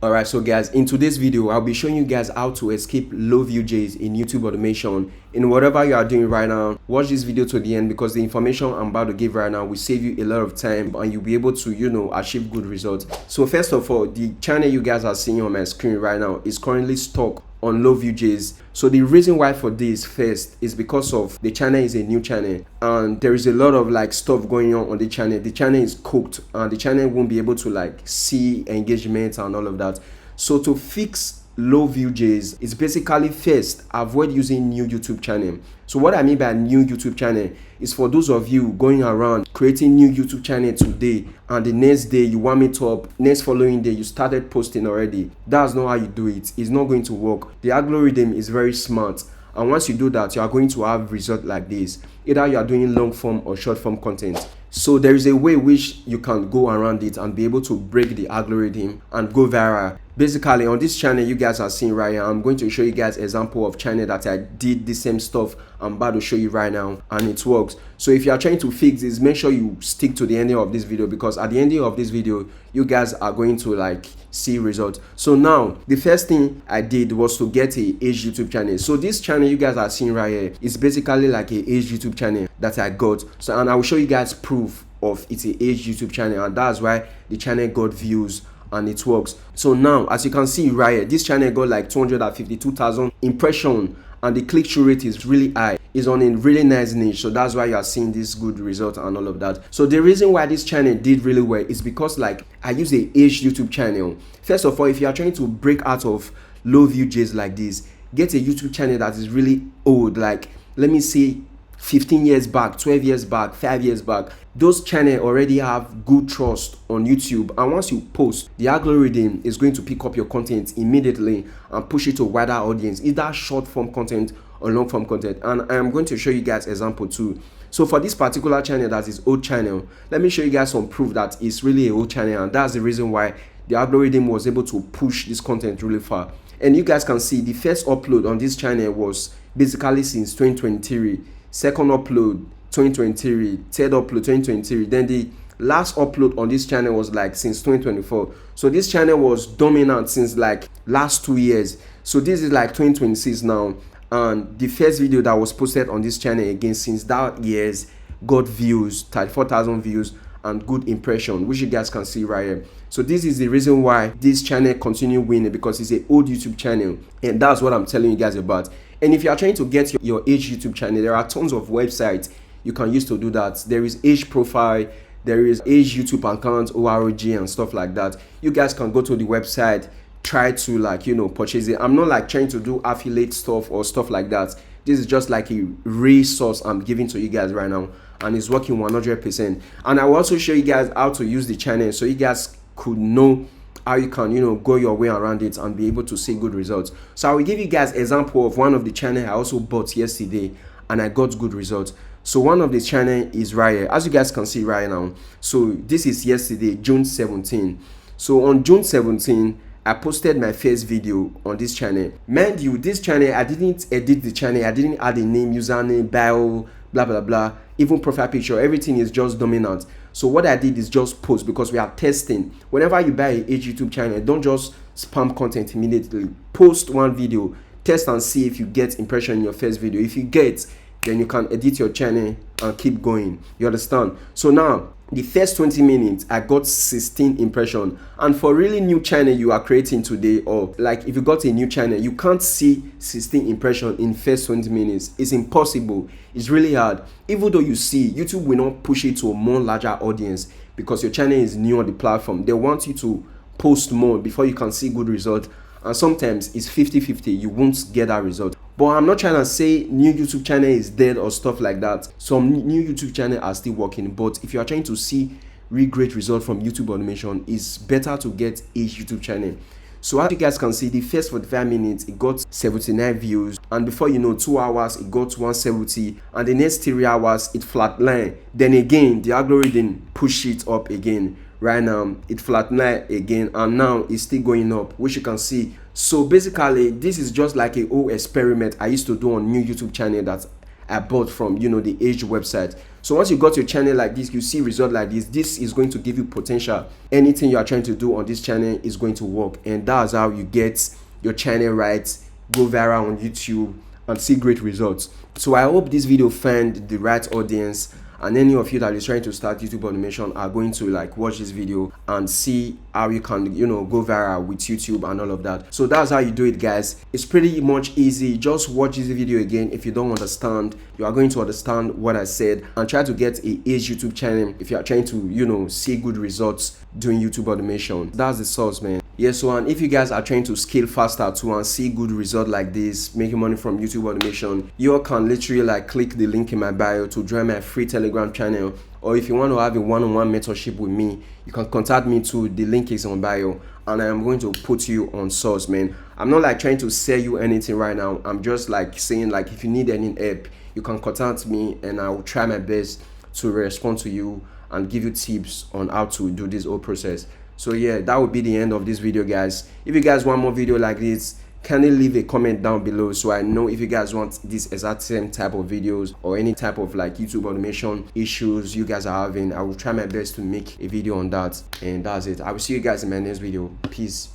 Alright, so guys, in today's video, I'll be showing you guys how to escape low view J's in YouTube automation. In whatever you are doing right now, watch this video to the end because the information I'm about to give right now will save you a lot of time and you'll be able to, achieve good results. So first of all, the channel you guys are seeing on my screen right now is currently stuck on low view J's. So the reason why for this first is because of the channel is a new channel and there is a lot of stuff going on the channel. The channel is cooked and the channel won't be able to see engagement and all of that. So to fix low view J's, it's basically first avoid using new YouTube channel. So what I mean by new YouTube channel is for those of you going around creating new YouTube channel today and the next day you want it up, next following day you started posting already. That's not how you do it. It's not going to work. The algorithm is very smart, and once you do that, you are going to have results like this. Either you are doing long form or short form content. So there is a way which you can go around it and be able to break the algorithm and go viral. Basically, on this channel you guys are seeing right here, I'm going to show you guys example of channel that I did the same stuff I'm about to show you right now and it works. So if you are trying to fix this, make sure you stick to the ending of this video because at the ending of this video you guys are going to see results. So now the first thing I did was to get a age YouTube channel. So this channel you guys are seeing right here is basically like a age YouTube channel that I got. So and I will show you guys proof of it's a age YouTube channel, and that's why the channel got views and it works. So now as you can see right here, this channel got 252,000 impression and the click-through rate is really high. It's on a really nice niche, so that's why you are seeing this good result and all of that. So the reason why this channel did really well is because I use a age YouTube channel. First of all, if you are trying to break out of low view J's like this, get a YouTube channel that is really old, let me say 15 years back, 12 years back, 5 years back. Those channels already have good trust on YouTube, and once you post, the algorithm is going to pick up your content immediately and push it to a wider audience, either short form content or long form content. And I am going to show you guys example too. So for this particular channel that is old channel, let me show you guys some proof that it's really a old channel, and that's the reason why the algorithm was able to push this content really far. And you guys can see the first upload on this channel was basically since 2023, second upload 2023, third upload 2023, then the last upload on this channel was since 2024. So this channel was dominant since last 2 years. So this is 2026 now, and the first video that was posted on this channel again since that years got views, 34,000 views and good impression, which you guys can see right here. So this is the reason why this channel continue winning, because it's an old YouTube channel, and that's what I'm telling you guys about. And if you are trying to get your age YouTube channel, there are tons of websites you can use to do that. There is age profile, there is age YouTube account, org and stuff like that. You guys can go to the website, try to purchase it. I'm not trying to do affiliate stuff or stuff like that. This is just a resource I'm giving to you guys right now, and it's working 100%. And I will also show you guys how to use the channel so you guys could know how you can go your way around it and be able to see good results. So I will give you guys example of one of the channel I also bought yesterday and I got good results. So one of the channel is right here, as you guys can see right now. So this is yesterday, June 17. So on June 17, I posted my first video on this channel. Mind you, this channel, I didn't edit the channel, I didn't add a name, username, bio, blah blah blah, even profile picture. Everything is just dominant. So what I did is just post, because we are testing. Whenever you buy a YouTube channel, don't just spam content immediately. Post one video, test and see if you get impression in your first video. If you get, then you can edit your channel and keep going. You understand? So now the first 20 minutes I got 16 impression, and for really new channel you are creating today, or if you got a new channel, you can't see 16 impression in first 20 minutes. It's impossible. It's really hard. Even though you see, YouTube will not push it to a more larger audience because your channel is new on the platform. They want you to post more before you can see good result, and sometimes it's 50-50. You won't get that result. But I'm not trying to say new YouTube channel is dead or stuff like that. Some new YouTube channel are still working, but if you are trying to see really great result from YouTube automation, it's better to get a YouTube channel. So as you guys can see, the first 45 minutes it got 79 views, and before 2 hours it got 170, and the next 3 hours it flatlined. Then again the algorithm push it up again. Right now it flatlined again, and now it's still going up, which you can see. So basically this is just a whole experiment I used to do on new YouTube channel that I bought from, you know, the age website. So once you got your channel like this, you see result like this is going to give you potential. Anything you are trying to do on this channel is going to work, and that's how you get your channel right, go viral on YouTube, and see great results. So I hope this video found the right audience, and any of you that is trying to start YouTube automation are going to like watch this video and see how you can, you know, go viral with YouTube and all of that. So that's how you do it, guys. It's pretty much easy. Just watch this video again. If you don't understand, you are going to understand what I said, and try to get a age YouTube channel if you are trying to, you know, see good results doing YouTube automation. That's the source, man. Yes, so and if you guys are trying to scale faster too and see good result like this, making money from YouTube automation, you can literally like click the link in my bio to join my free Telegram channel. Or if you want to have a one-on-one mentorship with me, you can contact me too. The link is on bio, and I am going to put you on source, man. I'm not like trying to sell you anything right now. I'm just like saying, like, if you need any help, you can contact me, and I will try my best to respond to you and give you tips on how to do this whole process. So yeah, that would be the end of this video, guys. If you guys want more video like this, kindly leave a comment down below so I know if you guys want this exact same type of videos or any type of like YouTube automation issues you guys are having. I will try my best to make a video on that, and that's it. I will see you guys in my next video. Peace.